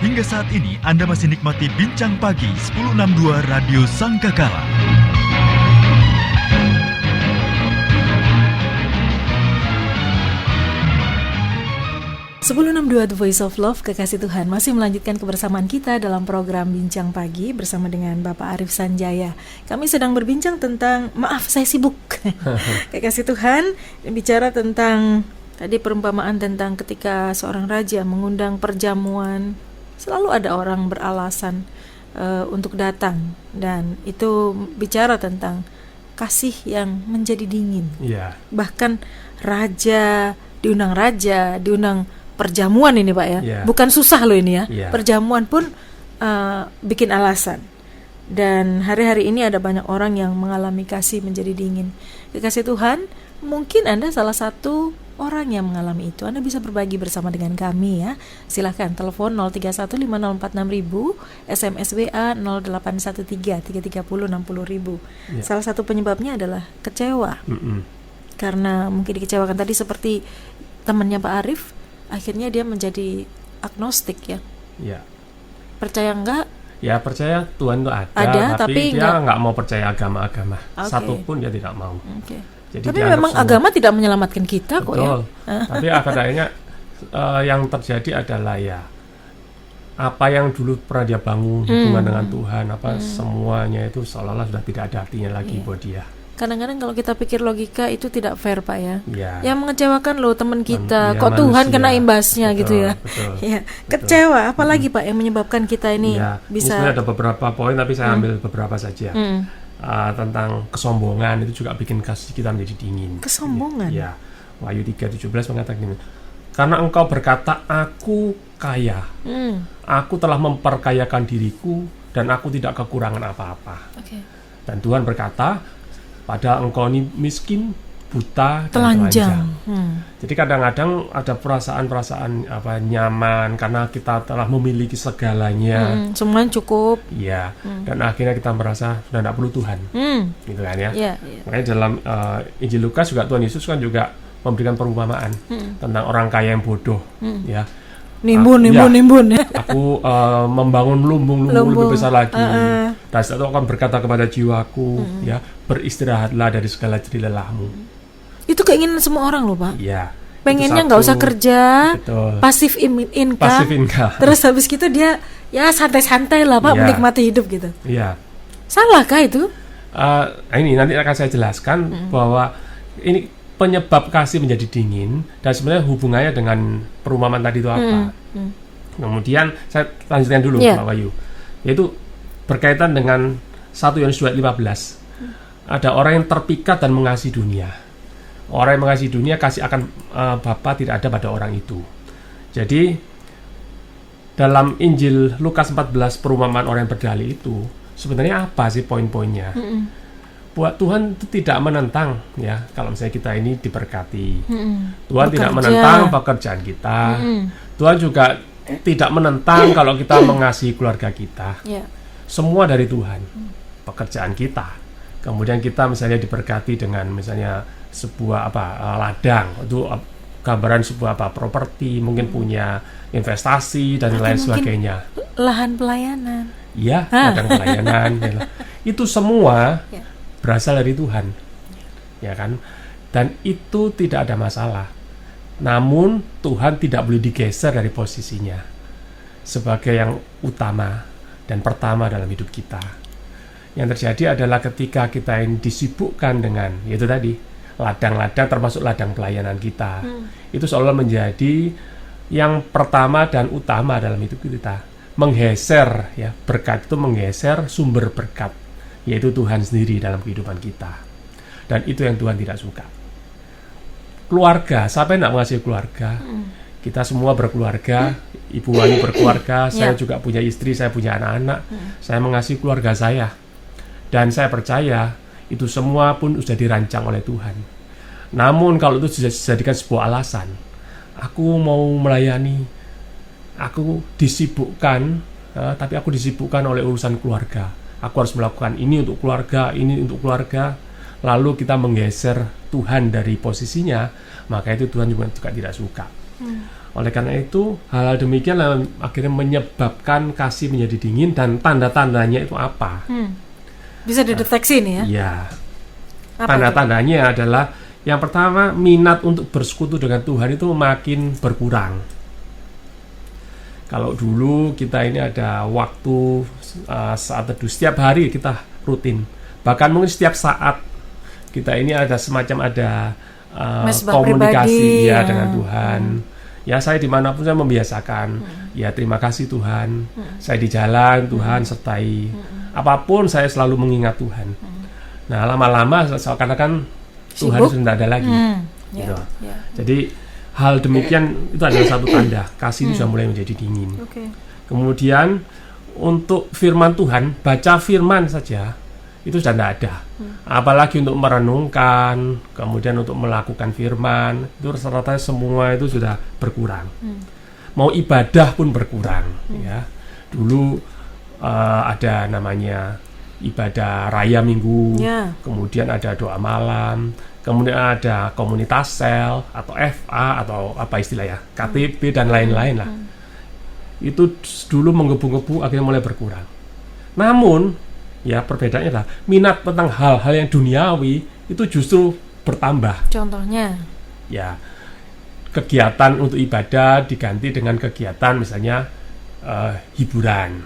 Hingga saat ini Anda masih nikmati Bincang Pagi 1062 Radio Sangkakala. Sebelum 62 The Voice of Love, Kekasih Tuhan masih melanjutkan kebersamaan kita dalam program Bincang Pagi bersama dengan Bapak Arif Sanjaya. Kami sedang berbincang tentang, maaf saya sibuk, Kekasih Tuhan, bicara tentang tadi perumpamaan tentang ketika seorang raja mengundang perjamuan, selalu ada orang beralasan untuk datang, dan itu bicara tentang kasih yang menjadi dingin. Bahkan raja, diundang perjamuan ini Pak ya, bukan susah loh ini ya. Perjamuan pun bikin alasan. Dan hari-hari ini ada banyak orang yang mengalami kasih menjadi dingin. Kekasih Tuhan, mungkin Anda salah satu orang yang mengalami itu. Anda bisa berbagi bersama dengan kami ya. Silakan telepon 0315046.000, SMS WA 0813-330-60.000. Salah satu penyebabnya adalah kecewa. Karena mungkin dikecewakan tadi seperti temannya Pak Arif, akhirnya dia menjadi agnostik ya. Percaya enggak? Ya percaya Tuhan itu ada tapi dia enggak mau percaya agama-agama. Satupun dia tidak mau. Jadi tapi memang agama tidak menyelamatkan kita kok ya. Tapi akhirnya yang terjadi adalah ya apa yang dulu pernah dia bangun hubungan dengan Tuhan, semuanya itu seolah-olah sudah tidak ada artinya lagi buat dia. Kadang-kadang kalau kita pikir logika itu tidak fair Pak ya. Yang mengecewakan loh teman kita, kok manusia, Tuhan kena imbasnya gitu ya. Kecewa, apalagi Pak yang menyebabkan kita ini bisa. Ini ada beberapa poin tapi saya ambil beberapa saja. Tentang kesombongan itu juga bikin kasih kita menjadi dingin. Kesombongan? Ya, Wahyu 3:17 mengatakan ini. Karena engkau berkata, aku kaya, aku telah memperkayakan diriku dan aku tidak kekurangan apa-apa. Dan Tuhan berkata, pada engkau ini miskin, buta, dan telanjang. Jadi kadang-kadang ada perasaan-perasaan nyaman karena kita telah memiliki segalanya. Semuanya cukup. Dan akhirnya kita merasa sudah tidak perlu Tuhan. Gitu kan ya. Makanya dalam Injil Lukas juga Tuhan Yesus kan juga memberikan perumpamaan tentang orang kaya yang bodoh. Nimbun ya. Aku membangun lumbung lebih besar lagi. Dan setelah itu akan berkata kepada jiwaku, ya, beristirahatlah dari segala jerih lelahmu. Itu keinginan semua orang loh Pak. Pengennya nggak usah kerja, pasif income. Terus habis gitu dia ya santai-santai lah Pak, menikmati hidup gitu. Salahkah itu? Ini nanti akan saya jelaskan bahwa ini penyebab kasih menjadi dingin dan sebenarnya hubungannya dengan perumpamaan tadi itu apa. Kemudian saya lanjutkan dulu Pak Wahyu, yaitu berkaitan dengan 1 Yohanes 2:15. Ada orang yang terpikat dan mengasihi dunia. Orang yang mengasihi dunia, kasih akan Bapa tidak ada pada orang itu. Jadi dalam Injil Lukas 14 perumpamaan orang yang berdalih itu sebenarnya apa sih poin-poinnya? Buat Tuhan itu tidak menentang ya kalau misalnya kita ini diberkati. Tuhan tidak menentang pekerjaan kita. Tuhan juga tidak menentang kalau kita mengasihi keluarga kita. Semua dari Tuhan. Pekerjaan kita. Kemudian kita misalnya diberkati dengan misalnya sebuah ladang, itu gambaran sebuah properti, mungkin punya investasi dan lain sebagainya. Lahan pelayanan. Ladang pelayanan. Itu semua berasal dari Tuhan, ya kan? Dan itu tidak ada masalah. Namun Tuhan tidak boleh digeser dari posisinya sebagai yang utama dan pertama dalam hidup kita. Yang terjadi adalah ketika kita ini disibukkan dengan yaitu tadi ladang-ladang, termasuk ladang pelayanan kita, itu seolah menjadi yang pertama dan utama dalam hidup kita. Menggeser ya, berkat itu menggeser sumber berkat, yaitu Tuhan sendiri dalam kehidupan kita. Dan itu yang Tuhan tidak suka. Keluarga, siapa yang tidak mengasihi keluarga? Kita semua berkeluarga, Ibu Wahyu berkeluarga, saya juga punya istri, saya punya anak-anak, saya mengasihi keluarga saya. Dan saya percaya itu semua pun sudah dirancang oleh Tuhan. Namun kalau itu sudah dijadikan sebuah alasan, aku mau melayani, aku disibukkan, tapi aku disibukkan oleh urusan keluarga. Aku harus melakukan ini untuk keluarga, ini untuk keluarga. Lalu kita menggeser Tuhan dari posisinya, maka itu Tuhan juga tidak suka. Oleh karena itu, hal demikian akhirnya menyebabkan kasih menjadi dingin, dan tanda-tandanya itu apa? Bisa dideteksi nih ya? Ya, tanda-tandanya adalah yang pertama, minat untuk bersekutu dengan Tuhan itu makin berkurang. Kalau dulu kita ini ada waktu saat teduh setiap hari, kita rutin, bahkan mungkin setiap saat kita ini ada semacam komunikasi ya dengan Tuhan. Ya, saya dimanapun saya membiasakan. Ya, terima kasih Tuhan. Saya di jalan, Tuhan sertai. Apapun saya selalu mengingat Tuhan. Nah, lama-lama seakan-akan Tuhan sudah tidak ada lagi. Gitu. Jadi hal demikian itu adalah satu tanda kasih itu sudah mulai menjadi dingin. Kemudian untuk firman Tuhan, baca firman saja itu sudah tidak ada. Apalagi untuk merenungkan, kemudian untuk melakukan firman, itu rata-rata semua itu sudah berkurang. Mau ibadah pun berkurang. Ya, dulu ada namanya ibadah raya minggu, kemudian ada doa malam, kemudian ada komunitas sel atau FA atau apa istilahnya, KTB dan lain-lain lah. Itu dulu menggebu-gebu, akhirnya mulai berkurang. Namun ya perbedaannya adalah minat tentang hal-hal yang duniawi itu justru bertambah. Contohnya? Ya, kegiatan untuk ibadah diganti dengan kegiatan misalnya hiburan.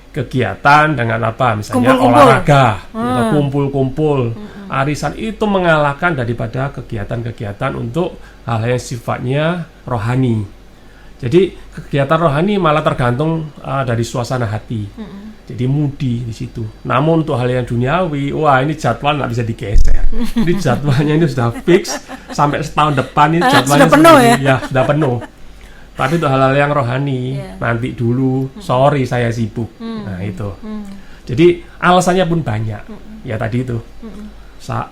Kegiatan dengan apa? Misalnya olahraga, kumpul-kumpul, arisan, itu mengalahkan daripada kegiatan-kegiatan untuk hal-hal yang sifatnya rohani. Jadi kegiatan rohani malah tergantung dari suasana hati. Jadi moody di situ. Namun untuk hal yang duniawi, wah ini jadwal nggak bisa digeser. Ini jadwalnya ini sudah fix sampai setahun depan ini jadwalnya sudah penuh ya, sudah penuh. Tapi untuk hal-hal yang rohani, nanti dulu, sorry saya sibuk. Nah itu. Jadi alasannya pun banyak. Ya tadi itu.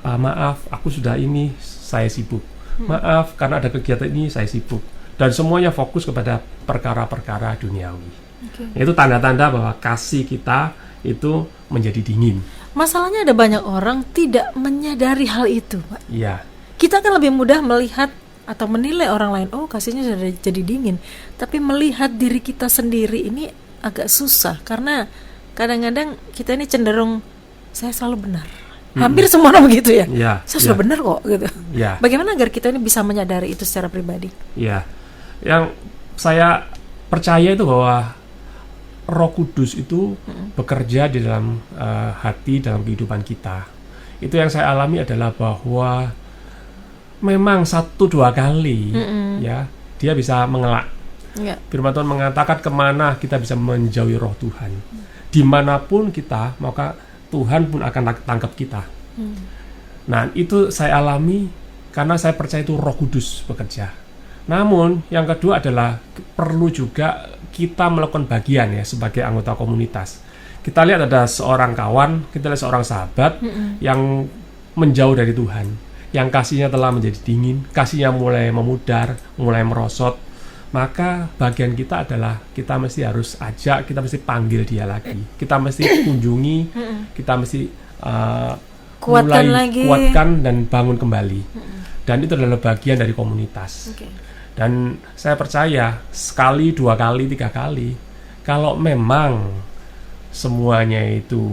Maaf, aku sudah ini, saya sibuk. Maaf, karena ada kegiatan ini, saya sibuk. Dan semuanya fokus kepada perkara-perkara duniawi. Itu tanda-tanda bahwa kasih kita itu menjadi dingin. Masalahnya ada banyak orang tidak menyadari hal itu, Pak. Iya. Kita kan lebih mudah melihat atau menilai orang lain, oh kasihnya sudah jadi dingin. Tapi melihat diri kita sendiri ini agak susah, karena kadang-kadang kita ini cenderung saya selalu benar. Hampir semua orang begitu ya. Saya sudah benar kok gitu. Bagaimana agar kita ini bisa menyadari itu secara pribadi? Ya, yang saya percaya itu bahwa Roh Kudus itu bekerja di dalam hati, dalam kehidupan kita. Itu yang saya alami adalah bahwa memang 1-2 kali ya dia bisa mengelak. Firman Tuhan mengatakan kemana kita bisa menjauhi roh Tuhan. Dimanapun kita, maka Tuhan pun akan tangkap kita. Nah itu saya alami karena saya percaya itu Roh Kudus bekerja. Namun yang kedua adalah perlu juga kita melakukan bagian ya sebagai anggota komunitas. Kita lihat ada seorang kawan, kita lihat seorang sahabat yang menjauh dari Tuhan, yang kasihnya telah menjadi dingin, kasihnya mulai memudar, mulai merosot. Maka bagian kita adalah kita mesti harus ajak, kita mesti panggil dia lagi, kita mesti kunjungi, kita mesti kuatkan dan bangun kembali. Dan itu adalah bagian dari komunitas. Dan saya percaya 1, 2 kali, 3 kali, kalau memang semuanya itu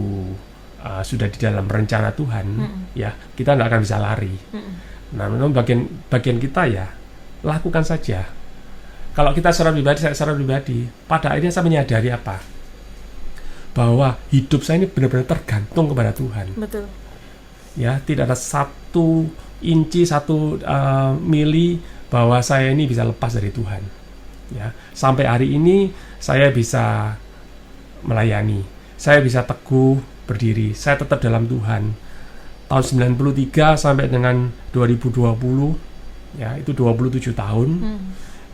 sudah di dalam rencana Tuhan, ya kita tidak akan bisa lari. Nah, memang bagian kita ya lakukan saja. Kalau kita secara pribadi, pada akhirnya saya menyadari apa? Bahwa hidup saya ini benar-benar tergantung kepada Tuhan. Betul. Ya, tidak ada 1 inci, 1 mili bahwa saya ini bisa lepas dari Tuhan. Ya, sampai hari ini saya bisa melayani, saya bisa teguh berdiri, saya tetap dalam Tuhan. Tahun 93 sampai dengan 2020, ya itu 27 tahun.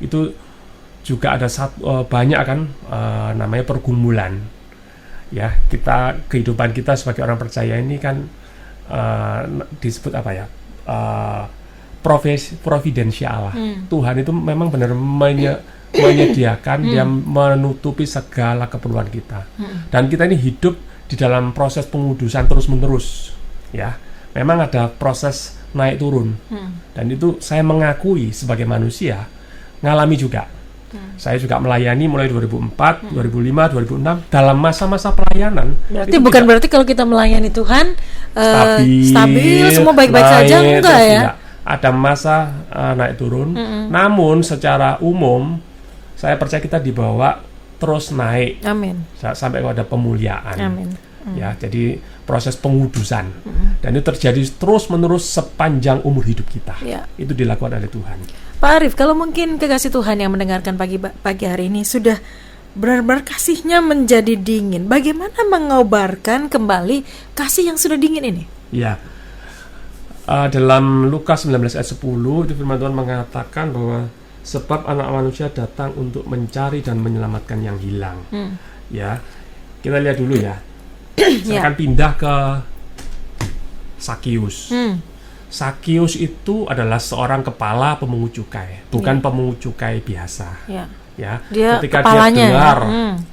Itu juga ada banyak kan namanya pergumulan. Ya, kehidupan kita sebagai orang percaya ini kan disebut apa ya? Providensial Allah. Tuhan itu memang benar menyediakan, dia menutupi segala keperluan kita. Dan kita ini hidup di dalam proses pengudusan terus-menerus. Ya, memang ada proses naik turun. Dan itu saya mengakui sebagai manusia ngalami juga. Saya juga melayani mulai 2004, 2005, 2006 dalam masa-masa pelayanan. Berarti bukan berarti kalau kita melayani Tuhan stabil semua baik-baik saja, enggak ya? Tidak. Ada masa naik turun. Namun secara umum saya percaya kita dibawa terus naik. Amin. Sampai kepada pemuliaan. Amin. Ya, jadi proses pengudusan. Dan itu terjadi terus-menerus sepanjang umur hidup kita. Ya. Itu dilakukan oleh Tuhan. Pak Arief, kalau mungkin kekasih Tuhan yang mendengarkan pagi hari ini sudah benar-benar kasihnya menjadi dingin, bagaimana mengobarkan kembali kasih yang sudah dingin ini? Ya, dalam Lukas 19 ayat 10 itu firman Tuhan mengatakan bahwa sebab anak manusia datang untuk mencari dan menyelamatkan yang hilang. Ya, kita lihat dulu ya. Saya akan pindah ke Sakius. Sakius itu adalah seorang kepala pemungut cukai, bukan pemungut cukai biasa. Ya, ketika dia dengar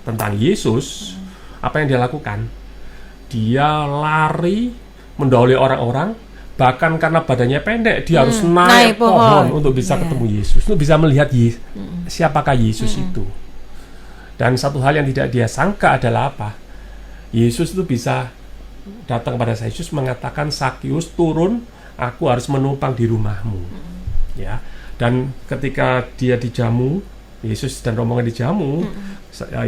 tentang Yesus, apa yang dia lakukan? Dia lari mendahului orang-orang, bahkan karena badannya pendek, dia harus naik pohon untuk bisa ketemu Yesus, untuk bisa melihat siapakah Yesus itu. Dan satu hal yang tidak dia sangka adalah apa? Yesus itu bisa datang kepada Yesus mengatakan, Sakius turun, aku harus menumpang di rumahmu. Ya. Dan ketika dia dijamu, Yesus dan rombongan dijamu,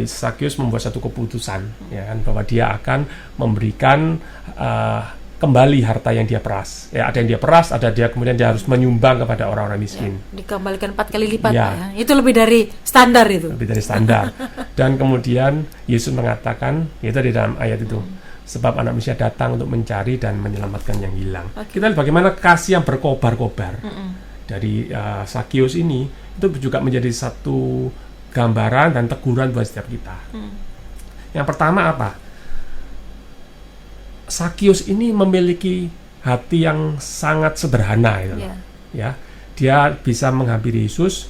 Sakius membuat satu keputusan, ya kan, bahwa dia akan memberikan kembali harta yang dia peras. Ya, ada yang dia peras, ada dia kemudian dia harus menyumbang kepada orang-orang miskin. Ya, dikembalikan 4 kali lipat, ya. Itu lebih dari standar itu. Lebih dari standar. Dan kemudian Yesus mengatakan, itu di dalam ayat itu, sebab anak manusia datang untuk mencari dan menyelamatkan yang hilang. Kita lihat bagaimana kasih yang berkobar-kobar dari Sakius ini, itu juga menjadi satu gambaran dan teguran buat setiap kita. Yang pertama apa? Sakius ini memiliki hati yang sangat sederhana, ya. Dia bisa menghampiri Yesus,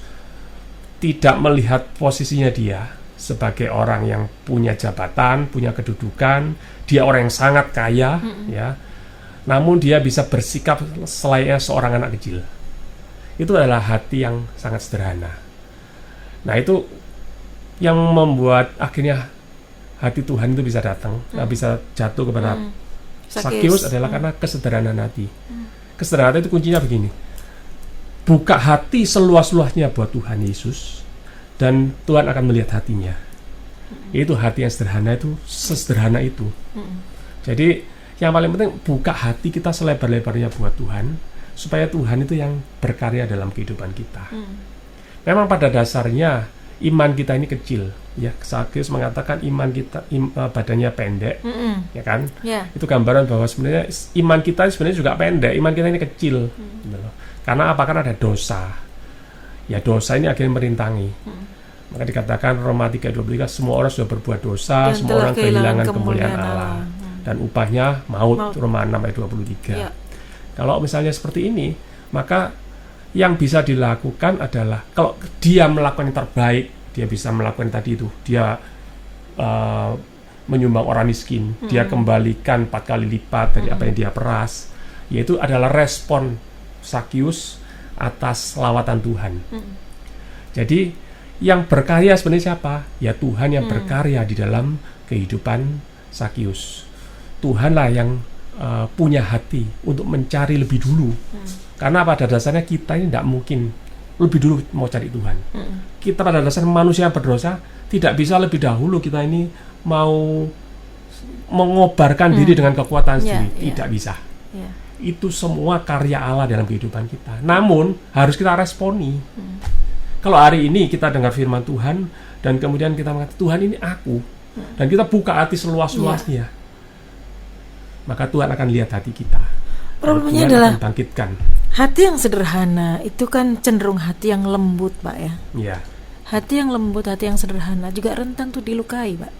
tidak melihat posisinya dia sebagai orang yang punya jabatan, punya kedudukan, dia orang yang sangat kaya, ya. Namun dia bisa bersikap selayaknya seorang anak kecil. Itu adalah hati yang sangat sederhana. Nah, itu yang membuat akhirnya hati Tuhan itu bisa datang, bisa jatuh kepada Sakius adalah karena kesederhanaan hati. Kesederhanaan itu kuncinya begini. Buka hati seluas-luasnya buat Tuhan Yesus, dan Tuhan akan melihat hatinya. Itu hati yang sederhana, itu sesederhana itu. Jadi yang paling penting buka hati kita selebar-lebarnya buat Tuhan, supaya Tuhan itu yang berkarya dalam kehidupan kita. Memang pada dasarnya iman kita ini kecil, ya. Sakius mengatakan iman kita badannya pendek, ya kan? Itu gambaran bahwa sebenarnya iman kita sebenarnya juga pendek, iman kita ini kecil, gitu loh. Karena apa? Karena ada dosa. Ya, dosa ini akhirnya merintangi. Maka dikatakan Roma 3:23, semua orang sudah berbuat dosa, semua orang kehilangan kemuliaan Allah, dan upahnya maut. Roma 6:23. Kalau misalnya seperti ini, maka yang bisa dilakukan adalah kalau dia melakukan yang terbaik, dia bisa melakukan tadi itu, dia menyumbang orang miskin, dia kembalikan 4 kali lipat dari apa yang dia peras, yaitu adalah respon Sakius atas lawatan Tuhan. Jadi yang berkarya sebenarnya siapa? Ya Tuhan yang berkarya di dalam kehidupan Sakius. Tuhanlah yang punya hati untuk mencari lebih dulu. Karena pada dasarnya kita ini tidak mungkin lebih dulu mau cari Tuhan. Kita pada dasarnya manusia yang berdosa, tidak bisa lebih dahulu kita ini mau mengobarkan diri dengan kekuatan sendiri. Tidak bisa. Itu semua karya Allah dalam kehidupan kita. Namun harus kita responi. Kalau hari ini kita dengar firman Tuhan dan kemudian kita mengatakan Tuhan ini aku, dan kita buka hati seluas-luasnya, maka Tuhan akan lihat hati kita. Problemnya adalah bangkitkan. Hati yang sederhana itu kan cenderung hati yang lembut, Pak, ya. Iya. Hati yang lembut, hati yang sederhana juga rentan tuh dilukai, Pak.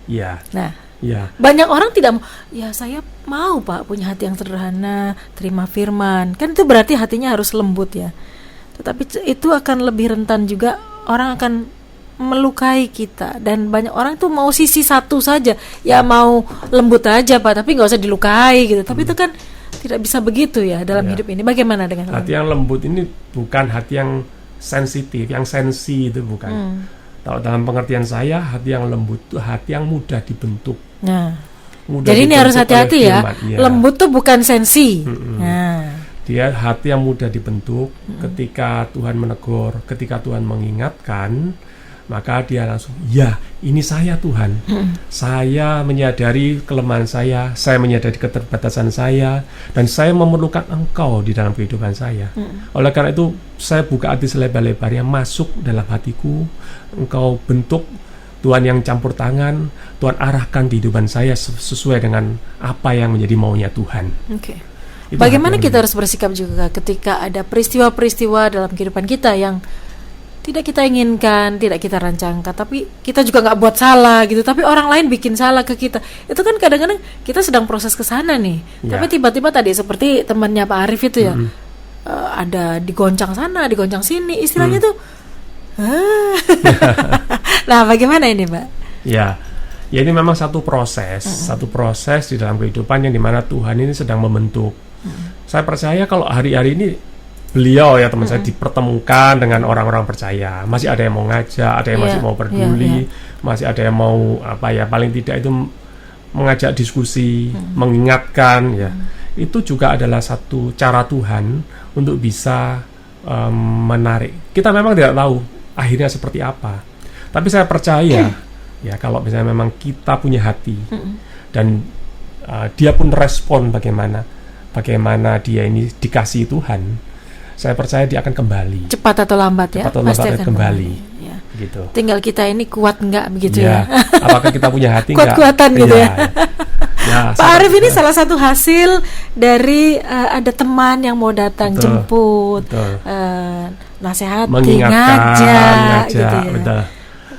Iya. Nah, iya. Banyak orang tidak mau. Ya saya mau, Pak, punya hati yang sederhana, terima firman. Kan itu berarti hatinya harus lembut, ya. Tetapi itu akan lebih rentan juga, orang akan melukai kita. Dan banyak orang tuh mau sisi satu saja, ya mau lembut aja, Pak, tapi nggak usah dilukai gitu. Tapi itu kan tidak bisa begitu ya dalam hidup ini. Bagaimana dengan hati yang lembut ini? Bukan hati yang sensitif, yang sensi itu bukan. Kalau dalam pengertian saya, hati yang lembut itu hati yang mudah dibentuk. Nah, Mudah jadi ini dibentuk harus hati-hati oleh ya. firman, iya. Lembut tuh bukan sensi. Nah, Dia hati yang mudah dibentuk ketika Tuhan menegur, ketika Tuhan mengingatkan, maka dia langsung, ya ini saya Tuhan. Saya menyadari kelemahan saya menyadari keterbatasan saya, dan saya memerlukan Engkau di dalam kehidupan saya. Oleh karena itu, saya buka hati selebar-lebarnya, masuk dalam hatiku, Engkau bentuk, Tuhan yang campur tangan, Tuhan arahkan kehidupan saya sesuai dengan apa yang menjadi maunya Tuhan. oke. Itu Bagaimana hati yang kita harus bersikap juga ketika ada peristiwa-peristiwa dalam kehidupan kita yang tidak kita inginkan, tidak kita rancangkan, tapi kita juga nggak buat salah gitu, tapi orang lain bikin salah ke kita. Itu kan kadang-kadang kita sedang proses ke sana nih, tapi tiba-tiba tadi seperti temannya Pak Arief itu ya, ada digoncang sana, digoncang sini, istilahnya tuh. Nah, bagaimana ini, Pak? Ya ini memang satu proses di dalam kehidupan yang dimana Tuhan ini sedang membentuk. Saya percaya kalau hari-hari ini beliau ya teman saya dipertemukan dengan orang-orang percaya, masih ada yang mau ngajak, ada yang masih mau peduli, masih ada yang mau paling tidak itu mengajak diskusi, mengingatkan ya. Itu juga adalah satu cara Tuhan untuk bisa menarik. Kita memang tidak tahu akhirnya seperti apa, tapi saya percaya ya kalau misalnya memang kita punya hati dan dia pun respon bagaimana dia ini dikasihi Tuhan, saya percaya dia akan kembali. Cepat atau lambat ya, pasti akan kembali. Ya. Gitu. Tinggal kita ini kuat nggak begitu ya? Apakah kita punya hati nggak? Kuat-kuatan gitu ya. Pak Arief ini ya. salah satu hasil dari ada teman yang mau datang jemput, nasihati, ngajak gitu ya. Betul.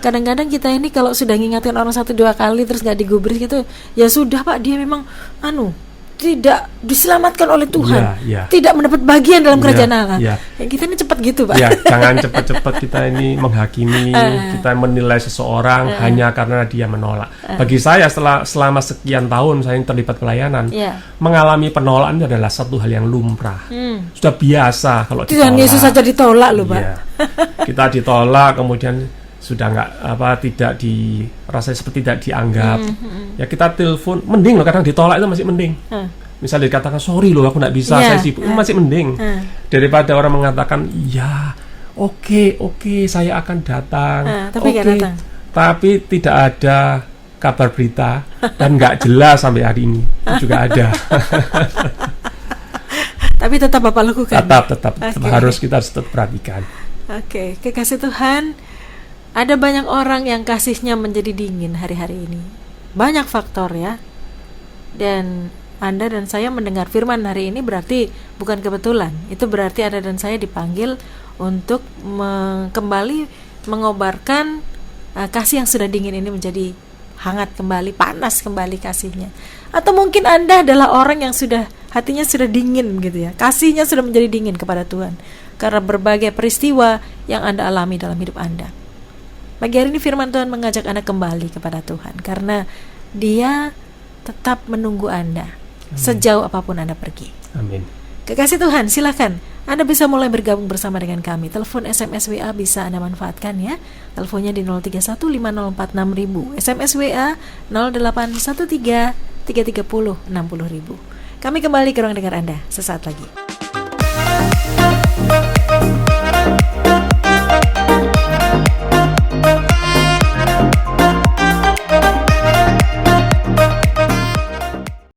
Kadang-kadang kita ini kalau sudah ngingatin orang 1-2 kali terus nggak digubris gitu, ya sudah Pak, dia memang tidak diselamatkan oleh Tuhan, tidak mendapat bagian dalam kerajaan Allah. Ya, kita ini cepat gitu Pak. Ya, jangan cepat-cepat kita ini menghakimi, kita menilai seseorang hanya karena dia menolak. Bagi saya selama sekian tahun saya terlibat pelayanan, mengalami penolakan itu adalah satu hal yang lumrah. Sudah biasa kalau ditolak. Tuhan Yesus saja ditolak loh Pak. Kita ditolak kemudian sudah tidak dirasa seperti tidak dianggap. Ya kita telepon, mending loh kadang ditolak itu masih mending. Misalnya dikatakan sorry loh aku nggak bisa, saya sibuk, itu masih mending daripada orang mengatakan ya oke, saya akan datang, tapi tidak ada kabar berita dan nggak jelas sampai hari ini. Itu juga ada. Tapi tetap Bapak lakukan. Tetap harus kita tetap perhatikan. Oke, kekasih Tuhan. Ada banyak orang yang kasihnya menjadi dingin hari-hari ini. Banyak faktor ya. Dan Anda dan saya mendengar firman hari ini berarti bukan kebetulan. Itu berarti Anda dan saya dipanggil untuk kembali mengobarkan kasih yang sudah dingin ini menjadi hangat kembali, panas kembali kasihnya. Atau mungkin Anda adalah orang yang hatinya sudah dingin gitu ya. Kasihnya sudah menjadi dingin kepada Tuhan karena berbagai peristiwa yang Anda alami dalam hidup Anda. Pagi hari ini firman Tuhan mengajak Anda kembali kepada Tuhan karena Dia tetap menunggu Anda sejauh apapun Anda pergi. Amin. Kekasih Tuhan, silakan Anda bisa mulai bergabung bersama dengan kami. Telepon, SMS, WA bisa Anda manfaatkan ya. Teleponnya di 0315046.000, SMS WA 0813 330 60.000. Kami kembali ke ruang dengar Anda sesaat lagi.